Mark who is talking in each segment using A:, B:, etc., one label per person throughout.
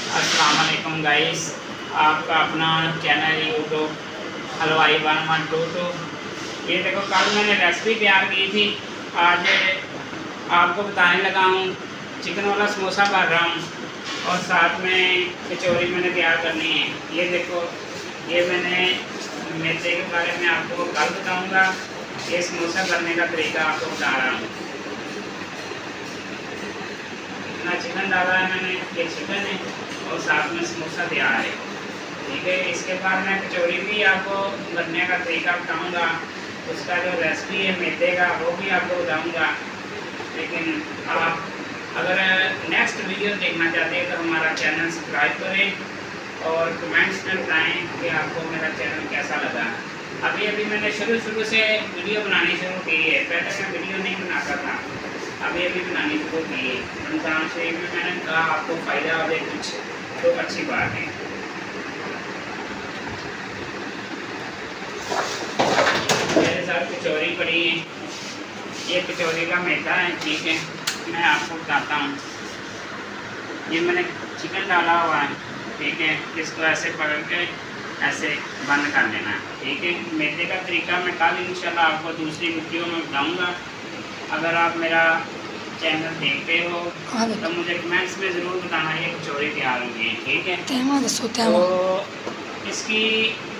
A: अस्सलाम वालेकुम गाइस, आपका अपना चैनल यूट्यूब हलवाई 1122। ये देखो, कल मैंने रेसिपी तैयार की थी। आज आपको बताने लगा हूँ चिकन वाला समोसा कर रहा हूँ और साथ में कचौरी मैंने तैयार करनी है। ये देखो, ये मैंने मैदे के बारे में आपको कल बताऊँगा। ये समोसा करने का तरीका आपको बता रहा हूँ। इतना चिकन डाला है मैंने, ये चिकन है और साथ में समोसा तैयार है। ठीक है, इसके बाद मैं कचौरी भी आपको बनने का तरीका बताऊंगा। उसका जो रेसिपी है मैदे का वो भी आपको बताऊंगा। लेकिन आप अगर नेक्स्ट वीडियो देखना चाहते हैं तो हमारा चैनल सब्सक्राइब करें और कमेंट्स में बताएं कि आपको मेरा चैनल कैसा लगा। अभी मैंने शुरू से वीडियो बनानी शुरू की है। पहले मैं वीडियो नहीं बनाता था, अभी बनानी शुरू की है। रमज़ान शरीफ में मैंने कहा आपको फ़ायदा हो जाए कुछ तो अच्छी बात है। मेरे साथ कचौरी पड़ी है, ये कचौरी का मैदा है। ठीक है, मैं आपको बताता हूँ। ये मैंने चिकन डाला हुआ है। ठीक है, इसको ऐसे पकड़ के ऐसे बंद कर लेना है। ठीक है, मैदे का तरीका मैं कल इंशाल्लाह आपको दूसरी वीडियो में बताऊँगा। अगर आप मेरा चैनल देखते हो तो मुझे कमेंट्स में ज़रूर बताना ये कचौरी तैयार होगी है। ठीक है, तो इसकी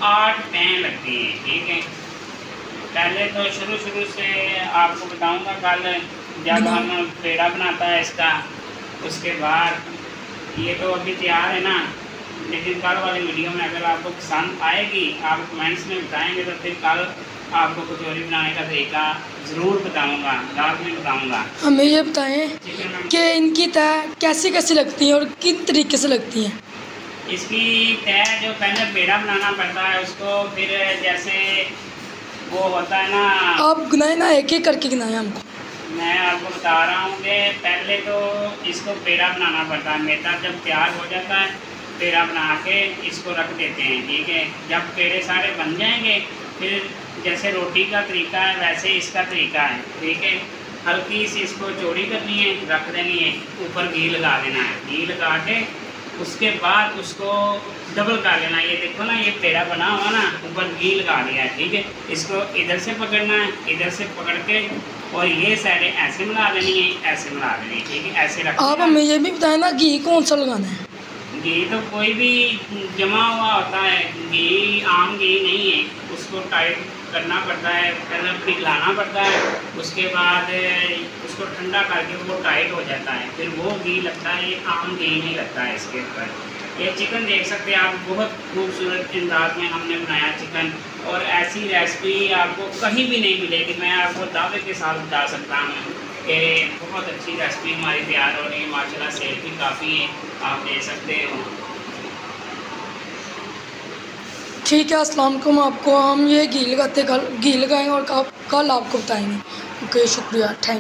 A: 8 तय लगती हैं। ठीक है, पहले तो शुरू से आपको बताऊंगा कल जब हम पेड़ा बनाता है इसका। उसके बाद ये तो अभी तैयार है ना, लेकिन कल वाली वीडियो में अगर आपको पसंद आएगी, आप कमेंट्स में बताएंगे तो फिर कल आपको कचौरी बनाने का तरीका ज़रूर बताऊंगा, रात में बताऊंगा।
B: हमें ये बताएं कि इनकी तय कैसे लगती है और किन तरीके से लगती हैं।
A: इसकी तय जो पहले पेड़ा बनाना पड़ता है उसको, फिर जैसे वो होता है ना,
B: आप गिनाए ना, एक एक करके गिनाए हमको।
A: मैं आपको बता रहा हूँ कि पहले तो इसको पेड़ा बनाना पड़ता है। मैदा जब तैयार हो जाता है, पेड़ा बना के इसको रख देते हैं। ठीक है, जब पेड़े सारे बन जाएंगे फिर जैसे रोटी का तरीका है वैसे इसका तरीका है। ठीक है, हल्की सी इसको चौड़ी करनी है, रख देनी है, ऊपर घी लगा देना है। घी लगा के उसके बाद उसको डबल कर लेना। ये देखो ना, ये पेड़ा बना हुआ ना, ऊपर घी लगा दिया है। ठीक है, इसको इधर से पकड़ना है, इधर से पकड़ के और ये साइडें ऐसे मिला देनी है, ऐसे मिला देनी है। ठीक है, ऐसे रख।
B: आप हमें ये भी बताएं ना, घी कौन सा लगाना है।
A: घी तो कोई भी जमा हुआ होता है, घी आम घी नहीं है। उसको टाइट करना पड़ता है, पहले पिघलाना पड़ता है, उसके बाद उसको ठंडा करके वो टाइट हो जाता है, फिर वो घी लगता है। ये आम घी नहीं लगता है इसके ऊपर। ये चिकन देख सकते हैं आप, बहुत खूबसूरत अंदाज में हमने बनाया चिकन। और ऐसी रेसिपी आपको कहीं भी नहीं मिलेगी। मैं आपको दावे के साथ बता सकता हूँ कि बहुत अच्छी रेसिपी हमारी तैयार हो रही है। माशाल्लाह सेल भी काफ़ी है, आप दे सकते हो।
B: ठीक है, अस्सलाम वालेकुम। आपको हम ये घी लगाएंगे और कल आपको बताएंगे। ओके, शुक्रिया, थैंक यू।